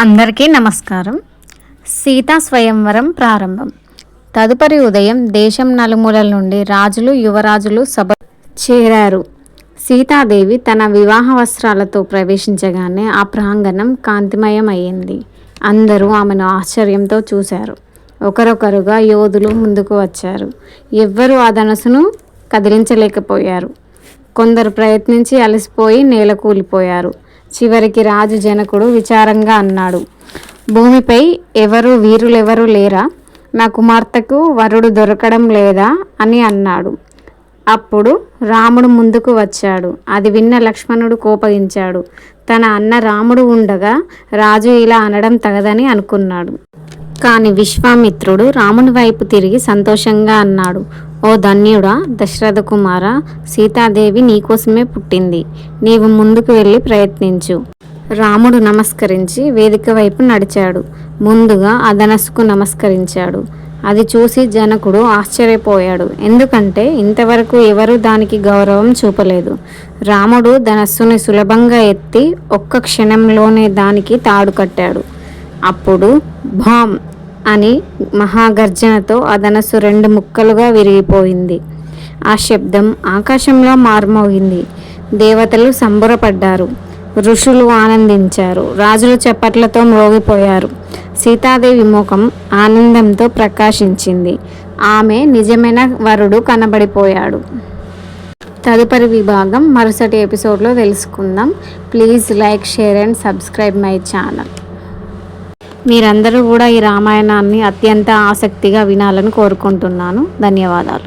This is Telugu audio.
అందరికీ నమస్కారం. సీతా స్వయంవరం ప్రారంభం. తదుపరి ఉదయం దేశం నలుమూలల నుండి రాజులు, యువరాజులు సభ చేరారు. సీతాదేవి తన వివాహ వస్త్రాలతో ప్రవేశించగానే ఆ ప్రాంగణం కాంతిమయం అయ్యింది. అందరూ ఆమెను ఆశ్చర్యంతో చూశారు. ఒకరొకరుగా యోధులు ముందుకు వచ్చారు. ఎవ్వరూ ఆ ధనస్సును కదిలించలేకపోయారు. కొందరు ప్రయత్నించి అలసిపోయి నేల కూలిపోయారు. చివరికి రాజు జనకుడు విచారంగా అన్నాడు, భూమిపై వీరులెవరూ లేరా? నా కుమార్తెకు వరుడు దొరకడం లేదా అని అన్నాడు. అప్పుడు రాముడు ముందుకు వచ్చాడు. అది విన్న లక్ష్మణుడు కోపగించాడు. తన అన్న రాముడు ఉండగా రాజు ఇలా అనడం తగదని అనుకున్నాడు. కానీ విశ్వామిత్రుడు రాముని వైపు తిరిగి సంతోషంగా అన్నాడు, ఓ ధన్యుడా దశరథ కుమార, సీతాదేవి నీకోసమే పుట్టింది. నీవు ముందుకు వెళ్ళి ప్రయత్నించు. రాముడు నమస్కరించి వేదిక వైపు నడిచాడు. ముందుగా ఆ ధనస్సుకు నమస్కరించాడు. అది చూసి జనకుడు ఆశ్చర్యపోయాడు. ఎందుకంటే ఇంతవరకు ఎవరూ దానికి గౌరవం చూపలేదు. రాముడు ధనస్సుని సులభంగా ఎత్తి ఒక్క క్షణంలోనే దానికి తాడు కట్టాడు. అప్పుడు భామ్ అని మహాగర్జనతో ఆ ధనస్సు 2 ముక్కలుగా విరిగిపోయింది. ఆ శబ్దం ఆకాశంలో మార్మోగింది. దేవతలు సంబరపడ్డారు. ఋషులు ఆనందించారు. రాజులు చప్పట్లతో మ్రోగిపోయారు. సీతాదేవి ముఖం ఆనందంతో ప్రకాశించింది. ఆమె నిజమైన వరుడు కనబడిపోయాడు. తదుపరి విభాగం మరుసటి ఎపిసోడ్లో తెలుసుకుందాం. Please like, share and subscribe my channel. మీరందరూ కూడా ఈ రామాయణాన్ని అత్యంత ఆసక్తిగా వినాలని కోరుకుంటున్నాను. ధన్యవాదాలు.